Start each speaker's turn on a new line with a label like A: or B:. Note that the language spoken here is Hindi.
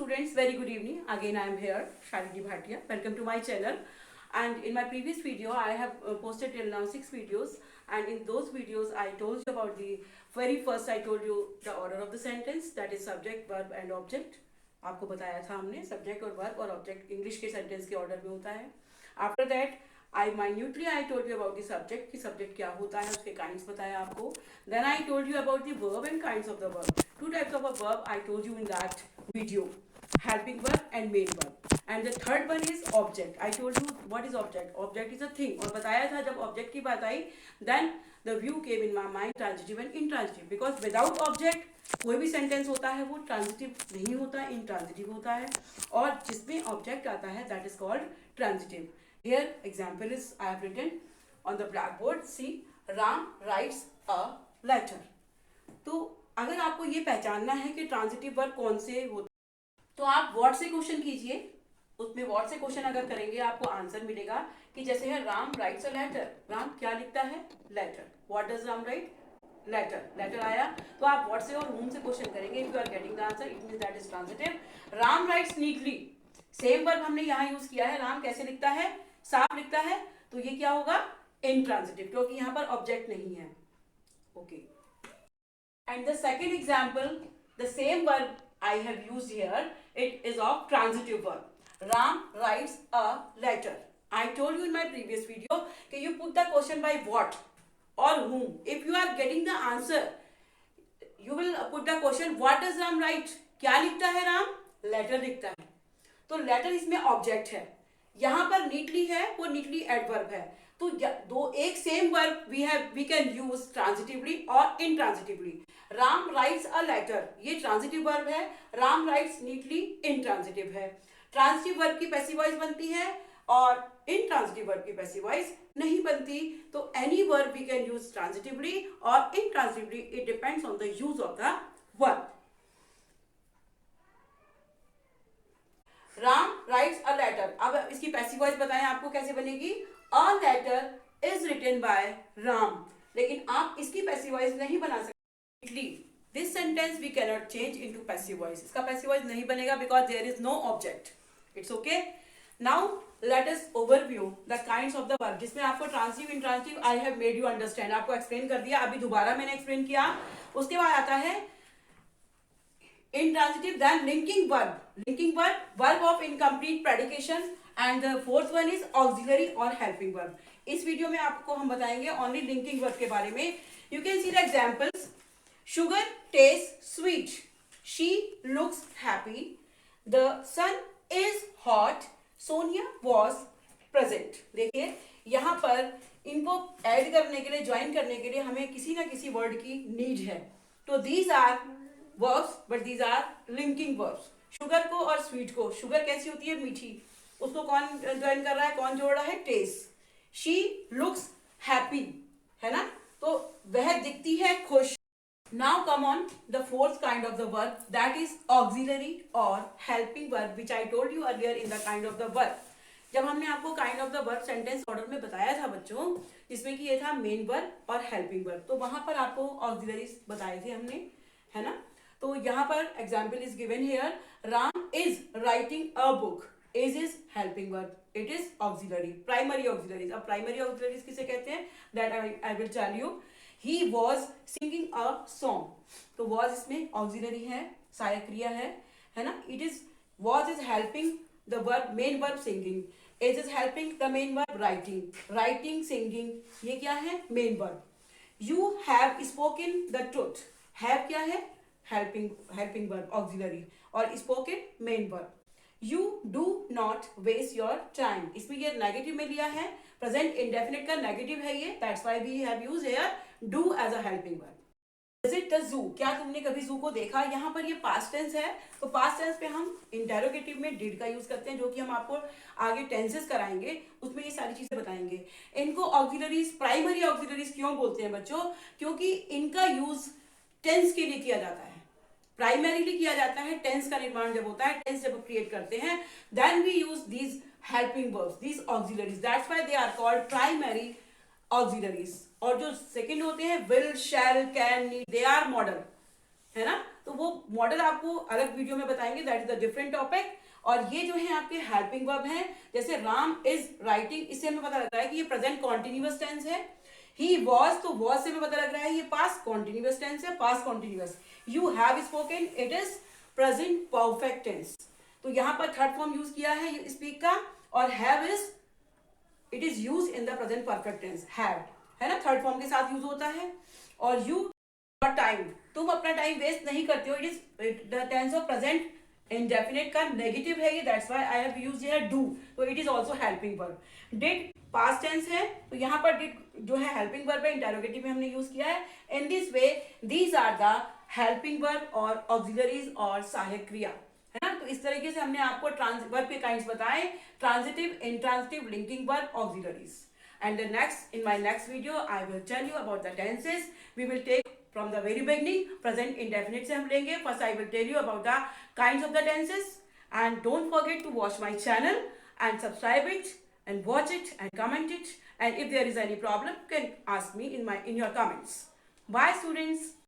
A: students, very good evening. Again I am here, Shalini Bhatia. Welcome to my channel. And in my previous video I have posted till now 6 videos, and in those videos I told you about the very first. I told you the order of the sentence, that is subject, verb and object. आपको बताया था हमने subject और verb और object English के sentence के order में होता है. After that I told you about the subject, कि subject क्या होता है, उसके kinds बताया आपको. Then I told you about the verb and kinds of the verb. 2 types of a verb I told you in that video, helping verb and main verb. And the third one is object. I told you what is object. Object is a thing. और बताया था जब object की बात आई, then the view came in my mind transitive and intransitive. Because without object कोई भी sentence होता है वो transitive नहीं होता, intransitive होता है. और जिसमें object आता है that is called transitive. Here example is I have written on the blackboard. See, Ram writes a letter. तो अगर आपको ये पहचानना है कि ट्रांजिटिव वर्ब कौन से होते हैं, तो आप वर्ड से क्वेश्चन कीजिए. उसमें वर्ड से क्वेश्चन अगर करेंगे आपको आंसर मिलेगा कि जैसे है Ram writes a letter. Ram क्या लिखता है? Letter. What does Ram write? Letter. Letter आया तो आप वर्ड से और होम से क्वेश्चन करेंगे. If you are getting the answer it means that is transitive. Ram writes neatly. Same verb हमने यहाँ यूज किया है. राम कैसे लिखता है? साफ लिखता है. तो ये क्या होगा? इनट्रांजिटिव, क्योंकि यहाँ पर ऑब्जेक्ट नहीं है. Okay. And the second example, the same verb I have used here, it is of transitive verb. Ram writes a letter. I told you in my previous video that you put the question by what or whom. If you are getting the answer, you will put the question what does Ram write? क्या लिखता है राम? Letter लिखता है. तो letter इसमें object है. यहाँ पर neatly है, वो neatly adverb है. तो दो एक same verb we can use transitively और intransitively. Ram writes a letter, ये ट्रांजिटिव वर्ब है. राम राइट्स नीटली इनट्रांजिटिव है. ट्रांजिटिव वर्ब की पैसिव वॉइस बनती है और इनट्रांजिटिव वर्ब की पैसिव वॉइस नहीं बनती. तो any verb we can use transitively और intransitively. It depends on the use of the verb. Ram writes a letter. अब इसकी पैसिव वॉइस बताएं आपको कैसे बनेगी. A letter is written by Ram. लेकिन आप इसकी passive voice नहीं बना सकते. This sentence we cannot change into passive voice. इसका passive voice नहीं बनेगा because there is no object. It's okay. Now let us overview the kinds of the verb. जिसमें आपको transitive, intransitive I have made you understand. आपको explain कर दिया. अभी दोबारा मैंने explain किया. उसके बाद आता है intransitive, then linking verb. Linking verb, verb of incomplete predication. And the fourth one is auxiliary और हेल्पिंग वर्ब. इस वीडियो में आपको हम बताएंगे ओनली लिंकिंग वर्ब के बारे में. You can see the examples. Sugar taste sweet. She looks happy. The sun is hot. Sonia was present. देखिए यहाँ पर इनको ऐड करने के लिए, ज्वाइन करने के लिए हमें किसी ना किसी वर्ड की नीड है. तो these are verbs but these are linking verbs. Sugar को और स्वीट को. शुगर कैसी होती है? मीठी. उसको कौन ज्वाइन कर रहा है? कौन जोड़ रहा है? टेस्ट. शी लुक्स हैप्पी, है ना. तो वह दिखती है खुश. Now come on the fourth kind of the verb, that is auxiliary और helping verb, which I told you earlier in the kind of the verb. जब हमने आपको kind of the verb sentence order में बताया था बच्चों, जिसमें कि ये था मेन वर्ब और हेल्पिंग वर्ब, तो वहां पर आपको ऑक्सिलरीज बताए थे हमने, है ना. तो यहाँ पर example is given here. Ram is writing a book. Is helping verb. It is auxiliary. Primary auxiliaries. अब primary auxiliaries किसे कहते हैं? That I will tell you. He was singing a song. तो was इसमें auxiliary है, सहायक क्रिया है ना. It is was is helping the verb, main verb singing. Is helping the main verb writing. Writing, singing. ये क्या है? Main verb. You have spoken the truth. Have क्या है? Helping verb, auxiliary. और spoken main verb. You do not waste your time. इसमें ये नेगेटिव में लिया है. प्रेजेंट इंडेफिनिट का नेगेटिव है ये. That's why we have used here do as a helping verb. Visit the zoo. क्या तुमने कभी जू को देखा? यहाँ पर ये पास्ट टेंस है. तो पास्ट टेंस पे हम इंटेरोगेटिव में डिड का यूज करते हैं, जो कि हम आपको आगे टेंसेस कराएंगे, उसमें ये सारी चीजें बताएंगे. इनको ऑक्सिलरीज, प्राइमरी ऑक्सिलरीज क्यों बोलते हैं बच्चों? क्योंकि इनका यूज टेंस के लिए किया जाता है. प्राइमरीली किया जाता है. टेंस का निर्माण जब होता है, टेंस जब क्रिएट करते हैं, then we use these helping verbs, these auxiliaries. That's why they are called primary auxiliaries. और जो सेकंड होते हैं will, shall, can, need, they are modal, है ना. तो वो मॉडल आपको अलग वीडियो में बताएंगे, that is the different topic. और ये जो है आपके हेल्पिंग वर्ब हैं, जैसे राम इज राइटिंग, इससे हमें पता लगता है कि ये प्रेजेंट कॉन्टिन्यूअस टेंस है। ही वॉज, तो वॉज से हमें पता लग रहा है ये पास्ट कॉन्टिन्यूअस टेंस है, past continuous. You have spoken, it is present perfect tense. तो यहाँ पर थर्ड फॉर्म यूज किया है स्पीक का, और have is, it is use in the present perfect tense, have है ना, थर्ड फॉर्म के साथ यूज होता है। और यू टाइम, तुम अपना टाइम वेस्ट नहीं करते हो, it is the tense of present indefinite का नेगेटिव है ये, that's why I have used here do, तो it is also helping verb. Did past tense है, तो यहाँ पर डिड जो है हेल्पिंग वर्ब है, इंटरोगेटिव में हमने यूज किया है। In this way these are the helping verb और ऑक्सिलरीज और सहायक क्रिया, है ना। तो इस तरीके से हमने आपको वर्ब के काइंड्स बताए, transitive, intransitive, linking verb, auxiliaries. And the next, in my next video, I will tell you about the tenses. We will take from the very beginning, present indefinite से हम लेंगे. First, I will tell you about the kinds of the tenses. And don't forget to watch my channel and subscribe it and watch it and comment it. And if there is any problem, you can ask me in your comments. Bye, students.